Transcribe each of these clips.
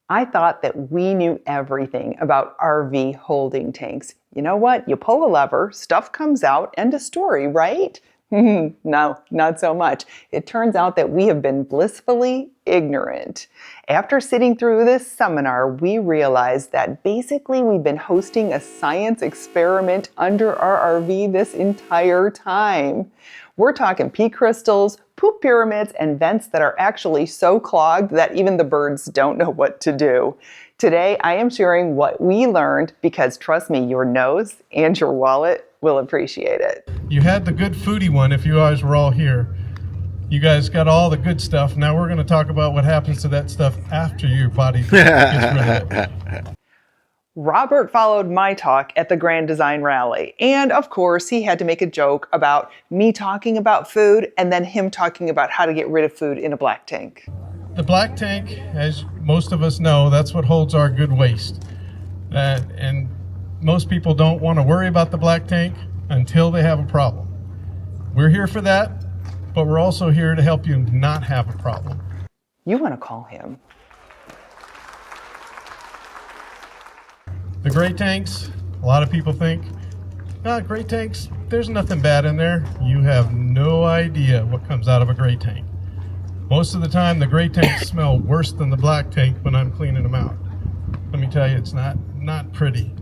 I thought that we knew everything about RV holding tanks. You know what? You pull a lever, stuff comes out, end of story, right? No, not so much. It turns out that we have been blissfully ignorant. After sitting through this seminar, we realized that basically we've been hosting a science experiment under our RV this entire time. We're talking pea crystals, poop pyramids, and vents that are actually so clogged that even the birds don't know what to do. Today, I am sharing what we learned because trust me, your nose and your wallet will appreciate it. You had the good foodie one if you guys were all here. You guys got all the good stuff. Now we're going to talk about what happens to that stuff after your body gets rid of it. Robert followed my talk at the Grand Design Rally. And of course, he had to make a joke about me talking about food and then him talking about how to get rid of food in a black tank. The black tank, as most of us know, that's what holds our good waste. And most people don't want to worry about the black tank until they have a problem. We're here for that, but we're also here to help you not have a problem. You want to call him. The gray tanks, a lot of people think, gray tanks, there's nothing bad in there. You have no idea what comes out of a gray tank. Most of the time, the gray tanks smell worse than the black tank when I'm cleaning them out. Let me tell you, it's not pretty.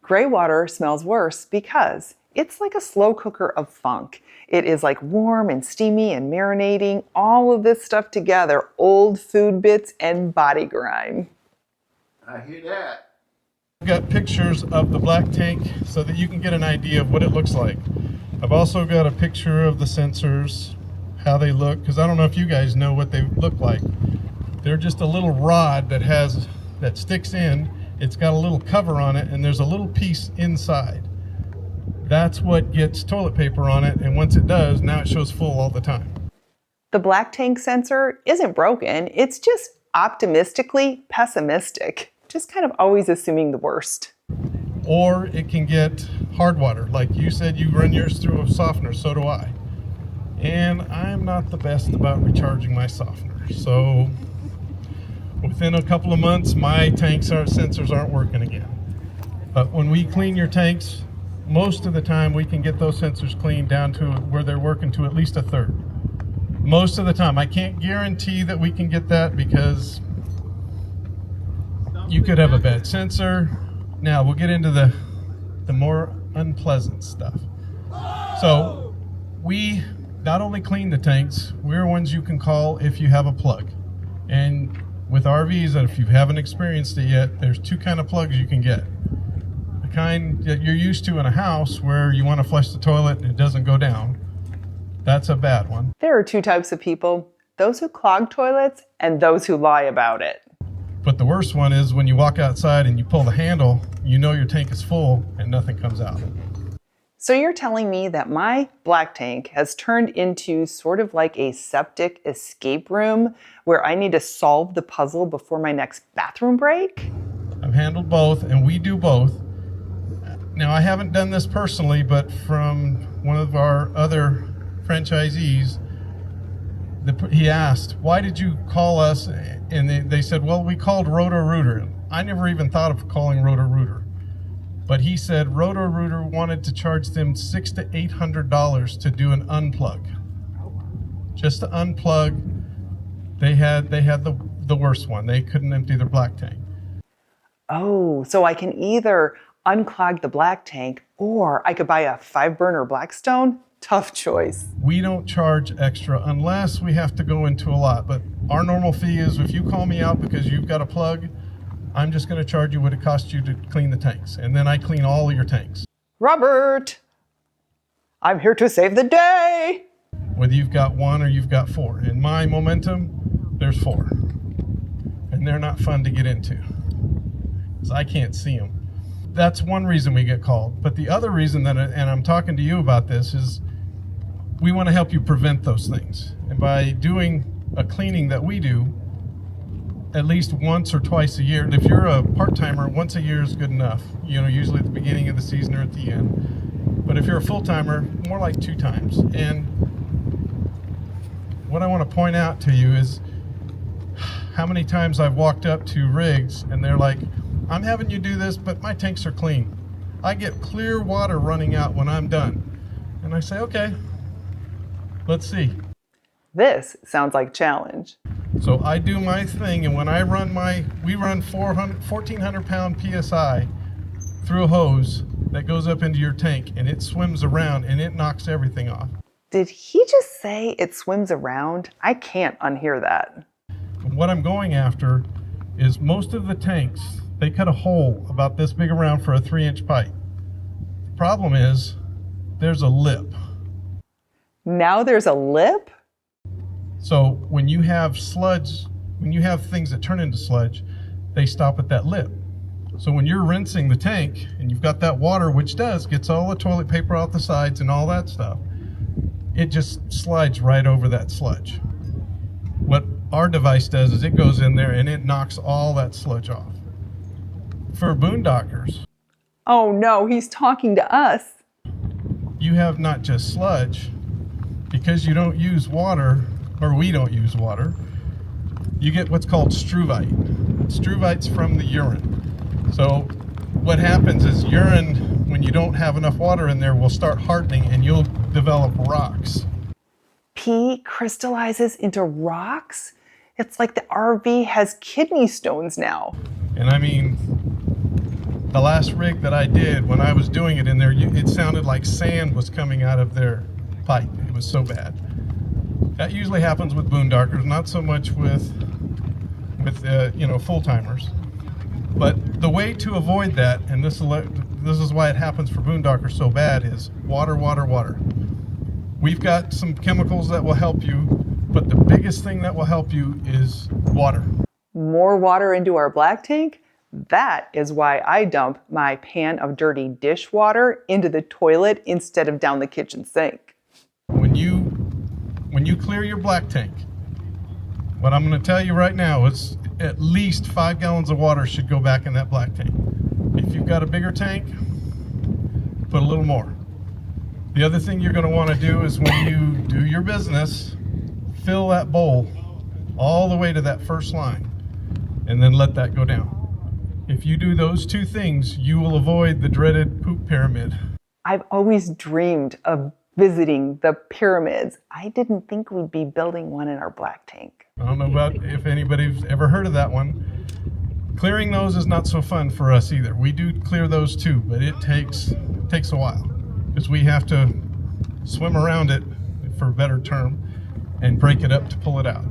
Gray water smells worse because it's like a slow cooker of funk. It is like warm and steamy and marinating, all of this stuff together, old food bits and body grime. I hear that. I've got pictures of the black tank so that you can get an idea of what it looks like. I've also got a picture of the sensors, how they look, because I don't know if you guys know what they look like. They're just a little rod that sticks in. It's got a little cover on it, and there's a little piece inside. That's what gets toilet paper on it, and once it does, now it shows full all the time. The black tank sensor isn't broken, it's just optimistically pessimistic. Just kind of always assuming the worst. Or it can get hard water. Like you said, you run yours through a softener, so do I. And I'm not the best about recharging my softener. So within a couple of months, my sensors aren't working again. But when we clean your tanks, most of the time we can get those sensors cleaned down to where they're working to at least a third. Most of the time. I can't guarantee that we can get that because you could have a bad sensor. Now we'll get into the more unpleasant stuff. So we not only clean the tanks, we're ones you can call if you have a plug. And with RVs, if you haven't experienced it yet, there's two kind of plugs you can get. The kind that you're used to in a house where you want to flush the toilet and it doesn't go down. That's a bad one. There are two types of people, those who clog toilets and those who lie about it. But the worst one is when you walk outside and you pull the handle, you know your tank is full and nothing comes out. So you're telling me that my black tank has turned into sort of like a septic escape room where I need to solve the puzzle before my next bathroom break? I've handled both, and we do both. Now, I haven't done this personally, but from one of our other franchisees, he asked, why did you call us? And they said, well, we called Roto-Rooter. I never even thought of calling Roto-Rooter. But he said Roto-Rooter wanted to charge them $600 to $800 to do an unplug. Just to unplug, they had the worst one. They couldn't empty their black tank. Oh, so I can either unclog the black tank or I could buy a 5-burner Blackstone? Tough choice. We don't charge extra unless we have to go into a lot. But our normal fee is if you call me out because you've got a plug, I'm just going to charge you what it costs you to clean the tanks. And then I clean all of your tanks. Robert, I'm here to save the day. Whether you've got one or you've got 4. In my Momentum, there's 4. And they're not fun to get into because I can't see them. That's one reason we get called. But the other reason that, and I'm talking to you about this, is we want to help you prevent those things. And by doing a cleaning that we do at least once or twice a year, if you're a part-timer, once a year is good enough. You know, usually at the beginning of the season or at the end. But if you're a full-timer, more like 2 times. And what I want to point out to you is how many times I've walked up to rigs and they're like, I'm having you do this, but my tanks are clean. I get clear water running out when I'm done. And I say, okay, let's see. This sounds like challenge. So I do my thing, and when I run we run 1,400 pound PSI through a hose that goes up into your tank, and it swims around and it knocks everything off. Did he just say it swims around? I can't unhear that. What I'm going after is most of the tanks, they cut a hole about this big around for a 3-inch pipe. The problem is there's a lip. Now there's a lip? So when you have sludge, when you have things that turn into sludge, they stop at that lip. So when you're rinsing the tank and you've got that water, which gets all the toilet paper out the sides and all that stuff, it just slides right over that sludge. What our device does is it goes in there and it knocks all that sludge off. For boondockers, Oh no, he's talking to us. you have not just sludge, because you don't use water, or we don't use water, you get what's called struvite. Struvite's from the urine. So what happens is urine, when you don't have enough water in there, will start hardening and you'll develop rocks. Pee crystallizes into rocks? It's like the RV has kidney stones now. And I mean, the last rig that I did, when I was doing it in there, it sounded like sand was coming out of their pipe. It was so bad. That usually happens with boondockers, not so much with full-timers. But the way to avoid that, and this is why it happens for boondockers so bad, is water, water, water. We've got some chemicals that will help you, but the biggest thing that will help you is water. More water into our black tank? That is why I dump my pan of dirty dishwater into the toilet instead of down the kitchen sink. When you clear your black tank, what I'm going to tell you right now is at least 5 gallons of water should go back in that black tank. If you've got a bigger tank, put a little more. The other thing you're going to want to do is when you do your business, fill that bowl all the way to that first line and then let that go down. If you do those two things, you will avoid the dreaded poop pyramid. I've always dreamed of visiting the pyramids. I didn't think we'd be building one in our black tank. I don't know about if anybody's ever heard of that one. Clearing those is not so fun for us either. We do clear those too, but it takes a while because we have to swim around it, for a better term, and break it up to pull it out.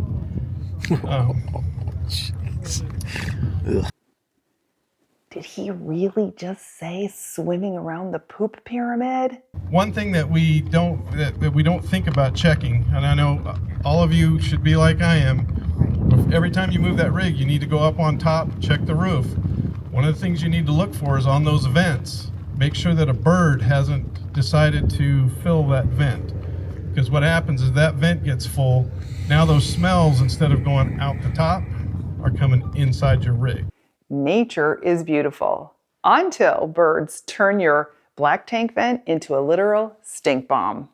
Did he really just say swimming around the poop pyramid? One thing that we don't think about checking, and I know all of you should be like I am, every time you move that rig, you need to go up on top, check the roof. One of the things you need to look for is on those vents, make sure that a bird hasn't decided to fill that vent. Because what happens is that vent gets full, now those smells, instead of going out the top, are coming inside your rig. Nature is beautiful until birds turn your black tank vent into a literal stink bomb.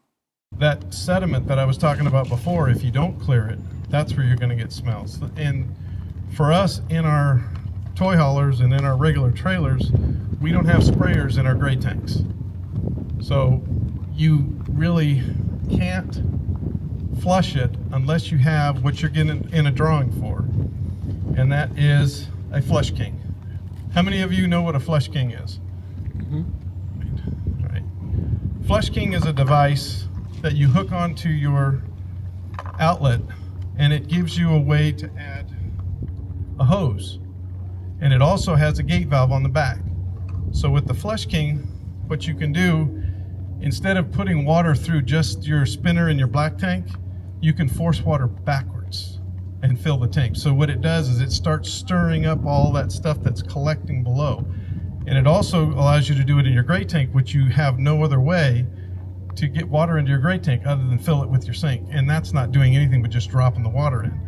That sediment that I was talking about before, if you don't clear it, that's where you're going to get smells. And for us, in our toy haulers and in our regular trailers, we don't have sprayers in our gray tanks. So you really can't flush it unless you have what you're getting in a drawing for, and that is a flush king. How many of you know what a flush king is? All right. Flush king is a device that you hook onto your outlet, and it gives you a way to add a hose, and it also has a gate valve on the back. So with the flush king, what you can do, instead of putting water through just your spinner in your black tank, you can force water backwards and fill the tank. So what it does is it starts stirring up all that stuff that's collecting below. And it also allows you to do it in your gray tank, which you have no other way to get water into your gray tank other than fill it with your sink. And that's not doing anything but just dropping the water in.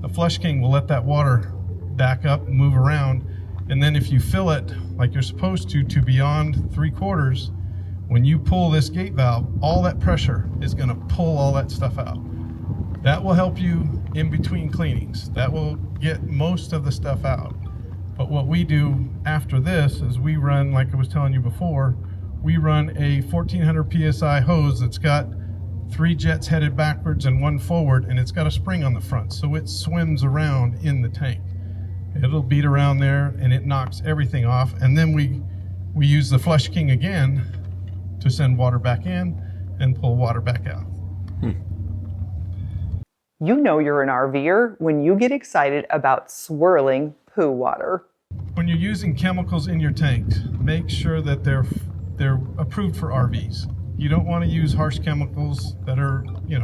The Flush King will let that water back up and move around. And then if you fill it like you're supposed to beyond 3/4, when you pull this gate valve, all that pressure is going to pull all that stuff out. That will help you in between cleanings. That will get most of the stuff out. But what we do after this is we run, like I was telling you before, we run a 1400 PSI hose that's got 3 jets headed backwards and 1 forward, and it's got a spring on the front, so it swims around in the tank. It'll beat around there and it knocks everything off, and then we use the Flush King again to send water back in and pull water back out. You know you're an RVer when you get excited about swirling poo water. When you're using chemicals in your tanks, make sure that they're approved for RVs. You don't want to use harsh chemicals that are, you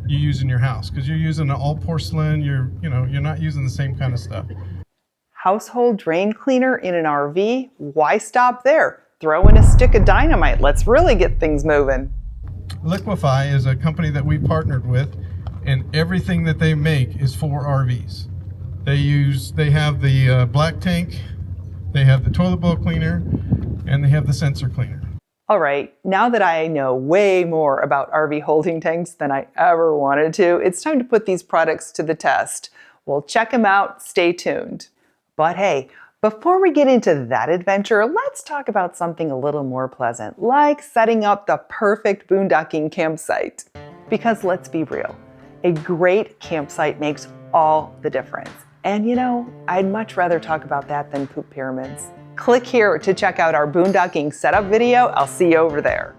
use in your house, because you're using all porcelain, you're not using the same kind of stuff. Household drain cleaner in an RV? Why stop there? Throw in a stick of dynamite. Let's really get things moving. Liquify is a company that we partnered with, and everything that they make is for RVs. They have the black tank, they have the toilet bowl cleaner, and they have the sensor cleaner. All right, now that I know way more about RV holding tanks than I ever wanted to, it's time to put these products to the test. We'll check them out, stay tuned. But hey, before we get into that adventure, let's talk about something a little more pleasant, like setting up the perfect boondocking campsite. Because let's be real, a great campsite makes all the difference. And I'd much rather talk about that than poop pyramids. Click here to check out our boondocking setup video. I'll see you over there.